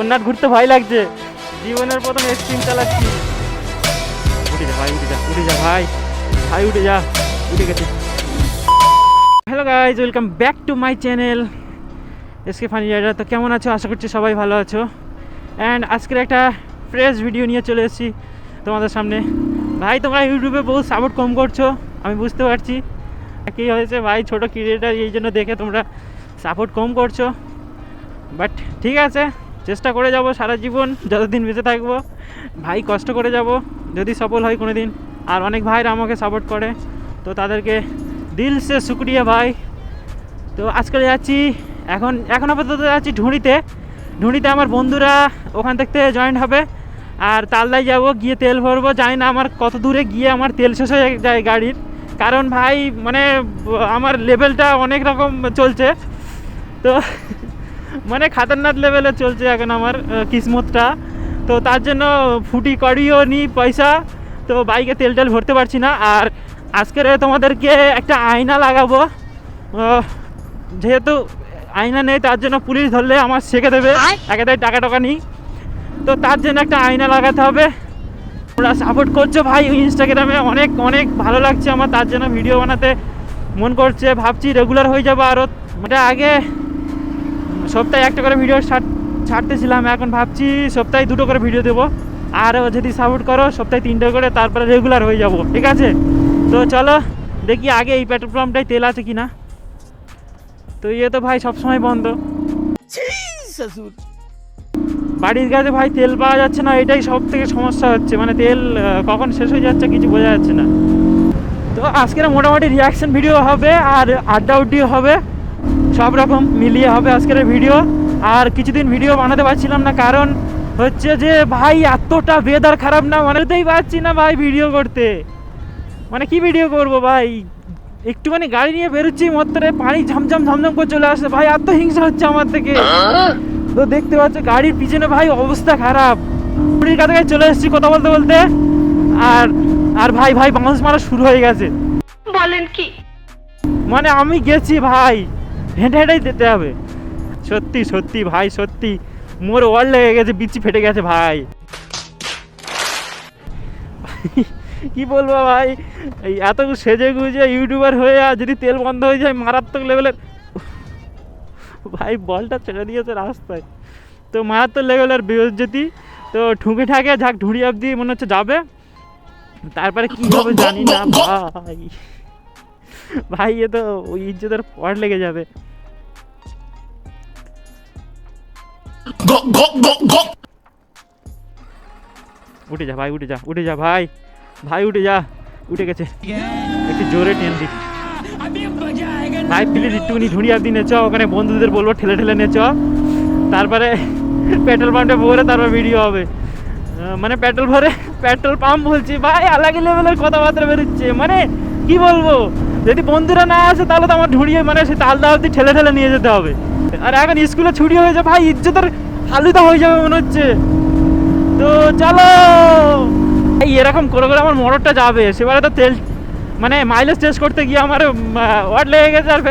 কন্যাট ঘুরতে ভয় লাগছে, জীবনের প্রথম এক্সট্রিম চালাচ্ছি। উঠে যা ভাই, উঠে যা, উঠে যা ভাই, ভাই উঠে যা, উঠে গেছে। Hello guys, welcome back to my channel SK funny rider. তো কেমন আছো? আশা করছি সবাই ভালো আছো। অ্যান্ড আজকের একটা ফ্রেশ ভিডিও নিয়ে চলে এসেছি তোমাদের সামনে। ভাই তোমরা ইউটিউবে বহু সাপোর্ট কম করছো, আমি বুঝতে পারছি। কী হয়েছে ভাই, ছোটো ক্রিয়েটার, এই জন্য দেখে তোমরা সাপোর্ট কম করছো। বাট ঠিক আছে, চেষ্টা করে যাব সারা জীবন, যতদিন বেঁচে থাকবো ভাই কষ্ট করে যাব, যদি সফল হয় কোনো দিন। আর অনেক ভাইরা আমাকে সাপোর্ট করে, তো তাদেরকে দিল সে শুক্রিয়া ভাই। তো আজকে যাচ্ছি, এখন আপাতত যাচ্ছি ঢুঁড়িতে আমার বন্ধুরা ওখান থেকে জয়েন্ট হবে। আর তালদায় যাব, গিয়ে তেল ভরবো। জানি না আমার কত দূরে গিয়ে আমার তেল শেষ হয়ে যায় গাড়ির, কারণ ভাই মানে আমার লেভেলটা অনেক রকম চলছে, তো মানে খাতারনাক লেভেলে চলছে এখন আমার কিসমতটা। তো তার জন্য ফুটি করিও নি পয়সা, তো বাইকে তেল ভরতে পারছি না। আর আজকের তোমাদেরকে একটা আয়না লাগাবো, যেহেতু আয়না নেই তার জন্য পুলিশ ধরলে আমার শেখে দেবে, একেবারে টাকা নিই। তো তার জন্য একটা আয়না লাগাতে হবে। তোমরা সাপোর্ট করছো ভাই ইনস্টাগ্রামে, অনেক অনেক ভালো লাগছে আমার, তার জন্য ভিডিও বানাতে মন করছে। ভাবছি রেগুলার হয়ে যাবো আরও। মানে আগে সপ্তাহে একটা করে ভিডিও ছাড়তেছিলাম, এখন ভাবছি সপ্তাহে 2টো করে ভিডিও দেবো। আরও যদি সাপোর্ট করো সপ্তাহে 3টে করে, তারপরে রেগুলার হয়ে যাব, ঠিক আছে? তো চলো দেখি আগে এই পেট্রোল পাম্পটাই তেল আছে কি না। তো তো ভাই সবসময় বন্ধ, বাড়ির কাছে ভাই তেল পাওয়া যাচ্ছে না, এটাই সব থেকে সমস্যা হচ্ছে। মানে তেল কখন শেষ হয়ে যাচ্ছে কিছু বোঝা যাচ্ছে না। তো আজকের মোটামুটি রিয়াকশন ভিডিও হবে আর আড্ডা উড্ডিও হবে, সব রকম মিলিয়ে হবে আজকের ভিডিও। আর কিছুদিন ভিডিও বানাতে পারছিলাম না, কারণ হচ্ছে যে ভাই এতটা ওয়েদার খারাপ না, মানতেই পারছি না ভাই ভিডিও করতে। মানে কি ভিডিও করব ভাই, একটুখানি গাড়ি নিয়ে বেরোচ্ছি মাত্রে পানি ঝমঝম করে চলে আসছে ভাই, এত হিংসা হচ্ছে আমার থেকে। তো দেখতে পাচ্ছ গাড়ির পিছনে ভাই অবস্থা খারাপ। পুরীর কাছে চলে এসেছি কথা বলতে বলতে, আর ভাই বাউন্স মারা শুরু হয়ে গেছে। বলেন কি? মানে আমি গেছি ভাই, হেঁটেই যেতে হবে। সত্যি ভাই, সত্যি মোর ওয়ার লেগে গেছে, বিচি ফেটে গেছে ভাই। কি বলবো ভাই, এই এত সেজে গুজে ইউটিউবার হয়ে আর যদি তেল বন্ধ হয়ে যায় মারাত্মক লেভেলের। ভাই বলটা ছেড়ে দিয়েছে রাস্তায়, তো মারাত্মক লেভেলের বেজ্জতি। তো ঠুকে ঠাকে ঝাঁক ঢুড়ি অবধি মনে হচ্ছে যাবে, তারপরে কি হবে জানি না ভাই এ তো ওই ইজ্জতের পর লেগে যাবে। উঠে যা ভাই, উঠে যা ভাই, উঠে যা, উঠে গেছে। একটু জোরে টেন দি ভাই, প্লিজ একটুখানি ঢুঁড়ি অবধি নেচ, ওখানে বন্ধুদের বলবো ঠেলে নেচ, তারপরে পেট্রোল পাম্পে ভরে তারপর ভিডিও হবে। মানে পেট্রোল পাম্প বলছি ভাই, আলাদা লেভেলের কথাবার্তা বেরোচ্ছে। মানে কি বলবো, যদি বন্ধুরা না আসে তাহলে তো আমার ঢুঁড়িয়ে মানে সে তালদা অবধি ঠেলে নিয়ে যেতে হবে। আর এখন স্কুলে ছুটি হয়ে যায় ভাই, ইজ্জতের হালুদা হয়ে যাবে মনে হচ্ছে। তো চলো এই এরকম করে আমার মোটরটা যাবে। সেবারে তো তেল মানে মাইলেজ টেস্ট করতে গিয়ে আমার ওয়াট লেগে গেছে, আর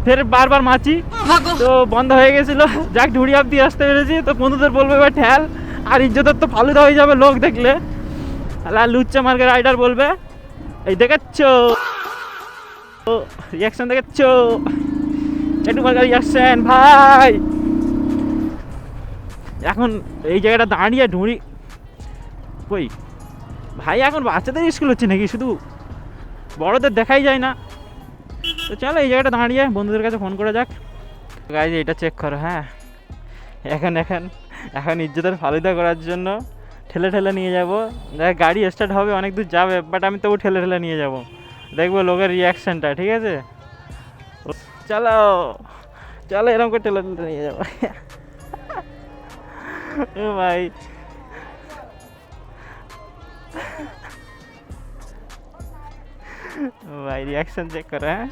ফের বারবার মাছি, তো বন্ধ হয়ে গেছিলো। যাক ঢুড়ি অবধি আসতে পেরেছি, তো বন্ধুদের বলবো এবার ঠেল, আর ইজ্জতের তো ফালুদা হয়ে যাবে লোক দেখলে। আর লুচ্চা মার্কে রাইডার বলবে এই দেখাচ্ছ রিয়াকশন, দেখাচ্ছ একটু মার্কা রিয়াকশন ভাই। এখন এই জায়গাটা দাঁড়িয়ে ঢুঁড়ি কই ভাই, এখন বাচ্চাদের স্কুল হচ্ছে নাকি, শুধু বড়দের দেখাই যায় না। তো চলো এই জায়গাটা দাঁড়িয়ে বন্ধুদের কাছে ফোন করে যাক। গাইজ এটা চেক করো, হ্যাঁ এখন ইজ্জতের ফালুদা করার জন্য ঠেলে নিয়ে যাবো। দেখ গাড়ি স্টার্ট হবে, অনেক দূর যাবে, বাট আমি তবু ঠেলে নিয়ে যাবো, দেখবো লোকের রিয়াকশানটা, ঠিক আছে? চলো এরকম করে ঠেলে নিয়ে যাবো ভাই। ভাই রিয়াকশন চেক করো, হ্যাঁ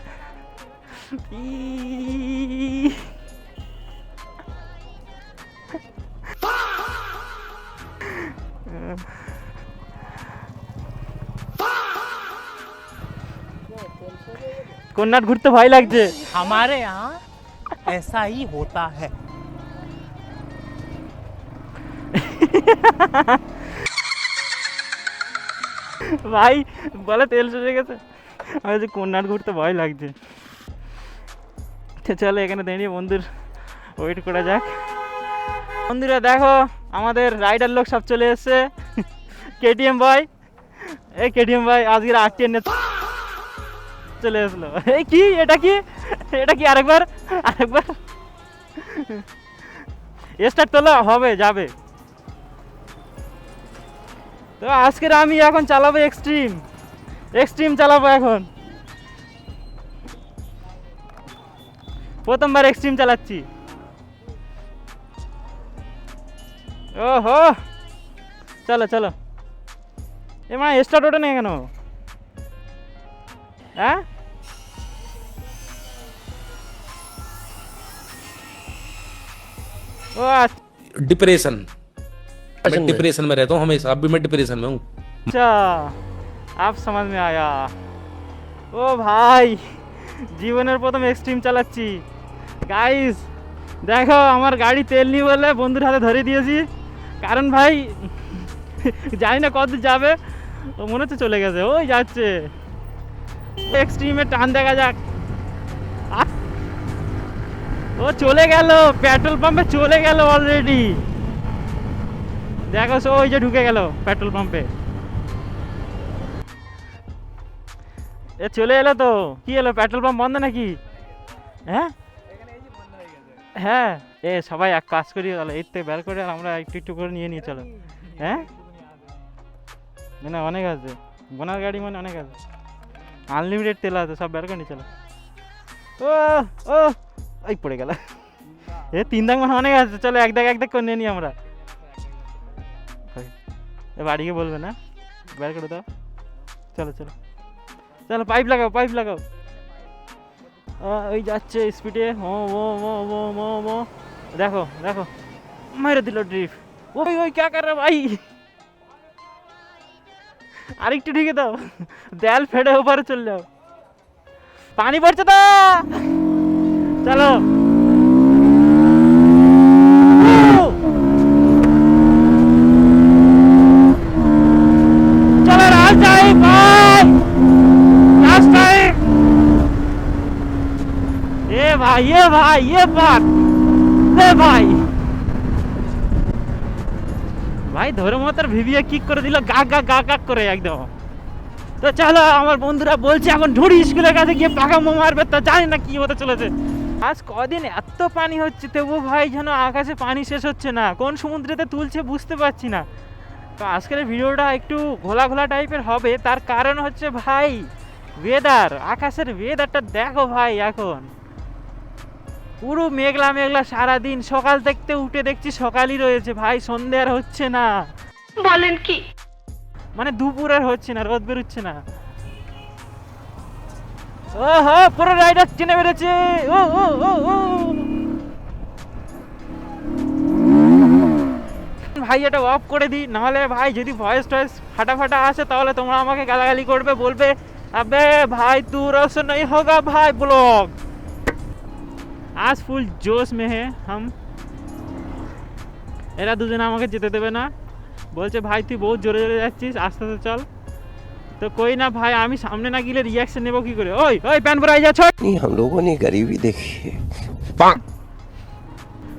কন্যাট ঘুরতে ভয় লাগছে। हमारे यहाँ ऐसा ही होता है। ভাই বলে তেল শেষ হয়ে গেছে। আমি যে কন্যার ঘুরতে ভয় লাগছে। চলো এখানে দাঁড়িয়ে বন্ধুর ওয়েট করা যাক। বন্ধুরা দেখো আমাদের রাইডার লোক সব চলে এসছে। কেটিএম ভাই, এই কেটিএম ভাই আজকের RTR নিয়ে চলে আসলো। এই কি এটা কি এটা কি আরেকবার স্টার্ট তোলা হবে যাবে। তো আজকের আমি এখন চালাবো এক্সট্রিম চালাবো এখন। প্রথমবার এক্সট্রিম চালাচ্ছি। ওহো চলো চলো। এ মানে স্টার্ট ওঠে না কেন? হ্যাঁ ओ डिप्रेशन। मैं डिप्रेशन में रहता हूँ हमेशा, अब भी मैं डिप्रेशन में हूँ। अच्छा आप समझ में आया। ও ভাই জীবনের প্রথম এক্সট্রিম চালাচ্ছি গাইস। দেখো আমার গাড়ি তেল নেই বলে বন্ধুর হাতে ধরে দিয়েছি, কারণ ভাই জানি না কত যাবে। ও মনে হচ্ছে চলে গেছে, ওই যাচ্ছে। এক্সট্রিমে টান দেখা যাক। ও চলে গেল, পেট্রোল পাম্পে চলে গেল অলরেডি। দেখো ওই যে ঢুকে গেল পেট্রোল পাম্পে। এ চলে এলো তো। কি এলো, পেট্রোল পাম্প বন্ধ নাকি? হ্যাঁ হ্যাঁ এ সবাই এক কাজ করি, তাহলে এর থেকে বের করে আর আমরা একটু একটু করে নিয়ে চলো। হ্যাঁ না অনেক আছে, বোনার গাড়ি মানে অনেক আছে, আনলিমিটেড তেল আছে, সব বের করে নিয়ে চলো। ও ও এই পড়ে গেল। এ 3 দাগ মানে অনেক আছে, চলো এক দাগ করে নিয়ে নিই আমরা। এ বাড়িকে বলবে না, বের করে দাও। চলো চলো চলো, পাইপ লাগাও। ওই যাচ্ছে স্পিডে। ও দেখো মেরে দিল ড্রিফট। ওই क्या कर रहा भाई? আরেকটু ঢুকে দাও, দেয়াল ফেটে ওপারে চলে যাও। পানি পড়ছে তো, চলো। চলো রাস্তায় ভাই, রাস্তায়। ये भाई ये बात ভাই ধরে মতো ভিভিয়া কিক করে দিল, গা করে একদম। তো চলো আমার বন্ধুরা বলছে এখন ঢুড়ি স্কুলের কাছে গিয়ে পাকা মারবে, তো জানি না কি হতে চলেছে। আজ কদিন এত পানি হচ্ছে তবু ভাই যেন আকাশে পানি শেষ হচ্ছে না, কোন সমুদ্রেতে তুলছে বুঝতে পারছি না। তো আজকের ভিডিওটা একটু ঘোলা টাইপের হবে, তার কারণ হচ্ছে ভাই ওয়েদার, আকাশের ওয়েদারটা দেখো ভাই। এখন পুরো মেঘলা সারাদিন, সকাল থেকে উঠে দেখছি সকালই রয়েছে ভাই, সন্ধ্যে আর হচ্ছে না। বলেন কি? মানে দুপুর আর হচ্ছে না, রোদ বেরোচ্ছে না। ওহো পুরো রাইডার চিনে বেড়েছে। ও ভাই এটা অফ করে দিই, নাহলে ভাই যদি ভয়েস টয়েস ফাটা আসে তাহলে তোমরা আমাকে গালাগালি করবে, বলবে আবে ভাই তু রস नहीं होगा भाई ब्लॉग। आज ফুল জোশ মে হে হাম। এরা দুজনে আমাকে যেতে দেবে না, বলছে ভাই তুই বহুত জোরে যাচ্ছিস, আস্তে চল। তো কই না ভাই, আমি সামনে না গেলে রিয়াকশন নেবো কি করে? ওই প্যান পরে আই যাচ্ছ। हम लोगों ने गरीबी देखी है।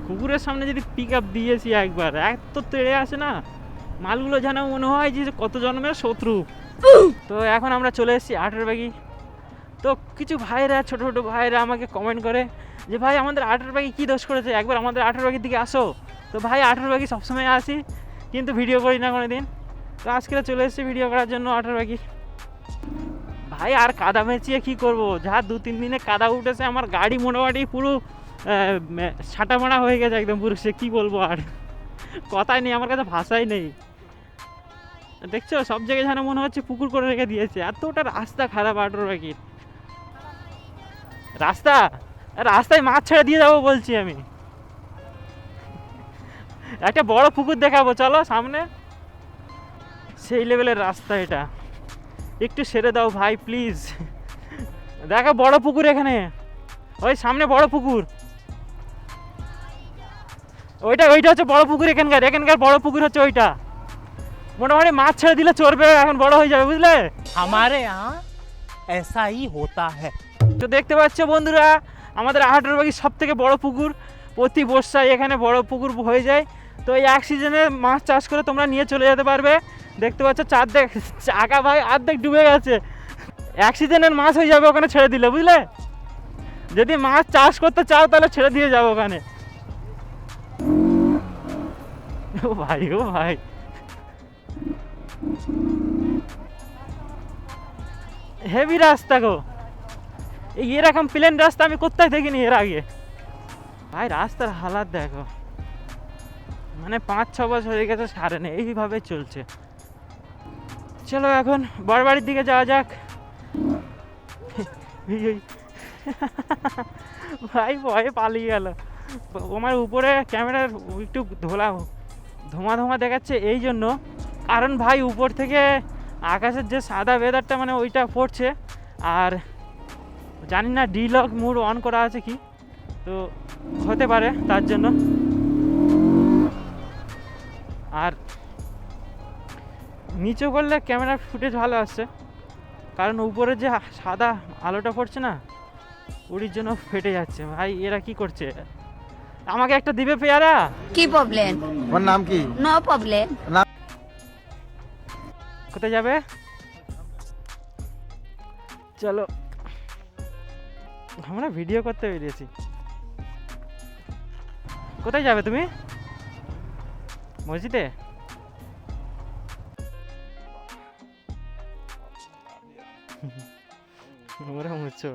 কুকুরের সামনে যদি পিক আপ দিয়েছি একবার, এত তেড়ে আসে না মালগুলো, যেন মনে হয় যে কত জন্মের শত্রু। তো এখন আমরা চলে এসেছি 8 বাগি। তো কিছু ভাইরা ছোট ভাইরা আমাকে কমেন্ট করে যে ভাই আমাদের 8 বাগি কী দোষ করেছে, একবার আমাদের 8 বাগির দিকে আসো। তো ভাই 8 বাগি সবসময় আসি, কিন্তু ভিডিও করি না কোনো দিন। তো আজকে চলে এসেছি ভিডিও করার জন্য 8 বাগি। ভাই আর কাদা মেচিয়ে কী করবো, যা 2-3 দিনে কাদা উঠেছে, আমার গাড়ি মোটামুটি পুরো ছাটা মারা হয়ে গেছে একদম পুরো। সে কী বলবো, আর কথাই নেই, আমার কাছে ভাষাই নেই। দেখছো সব জায়গায় যেন মনে হচ্ছে পুকুর করে রেখে দিয়েছে, এতটা রাস্তা খারাপ 8 বাগির রাস্তায় মাছ ছেড়ে দিয়ে যাবো বলছি আমি। একটা বড় পুকুর দেখাবো চলো সামনে, সেই লেভেলের রাস্তা এটা। একটু সেরে দাও ভাই প্লিজ। দেখো বড় পুকুর এখানে, ওই সামনে বড় পুকুর। ওইটা হচ্ছে বড় পুকুর, এখানকার বড় পুকুর হচ্ছে ওইটা। মোটামুটি মাছ ছেড়ে দিলে চড়বে, এখন বড় হয়ে যাবে, বুঝলে? हमारे यहाँ ऐसा ही होता है। তো দেখতে পাচ্ছ বন্ধুরা, আমাদের আহাটের সব থেকে বড় পুকুর, প্রতি বর্ষায় এখানে বড় পুকুর হয়ে যায়। তো এই এক সিজনে মাছ চাষ করে তোমরা নিয়ে চলে যেতে পারবে। দেখতে পাচ্ছ চাকা ভাই অর্ধেক ডুবে গেছে। এক সিজনের মাছ হয়ে যাবে ওখানে ছেড়ে দিলে, বুঝলে? যদি মাছ চাষ করতে চাও তাহলে ছেড়ে দিয়ে যাবো ওখানে। ও ভাই হেভি রাস্তা গো, এরকম প্লেন রাস্তা আমি কোথায় দেখিনি এর আগে। ভাই রাস্তার হালাত দেখো, মানে 5-6 বছর হয়ে গেছে সারেনি, এইভাবে চলছে। চলো এখন বড় বাড়ির দিকে যাওয়া যাক। ভাই ভয়ে পালিয়ে গেল। আমার উপরে ক্যামেরার একটু ধোঁয়া দেখাচ্ছে এই জন্য, কারণ ভাই উপর থেকে আকাশের যে সাদা ওয়েদারটা মানে ওইটা পড়ছে। আর জানি না ডিলগ মোড অন করা আছে কি, তো হতে পারে তার জন্য। আর নিচে করলে ক্যামেরার ফুটেজ ভালো আসছে, কারণ উপরে যে সাদা আলোটা পড়ছে না, ওরির জন্য ফেটে যাচ্ছে। ভাই এরা কি করছে? আমাকে একটা দিবে পেয়ারা? কি প্রবলেম? তোমার নাম কি? No problem. কোথায় যাবে? চলো, আমরা ভিডিও করতে বেরিয়েছি। কোথায় যাবে তুমি? মসজিদে? ওরা মুছো।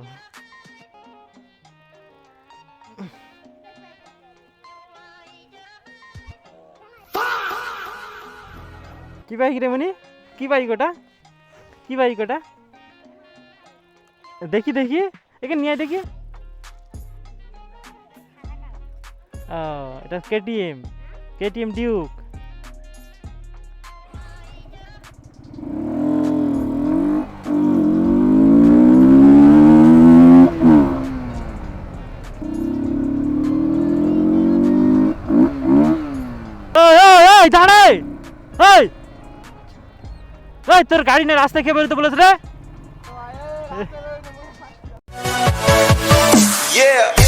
কি বাইক রে মনি? কি বাইক ওটা? কি বাইক ওটা? দেখি এখানে নিয়ে দেখি। ও এটা কেটিএম ডিউক। দাঁড়াই, তোর গাড়ি নিয়ে রাস্তায় কে বেরোতে বলেছে রে? Yeah.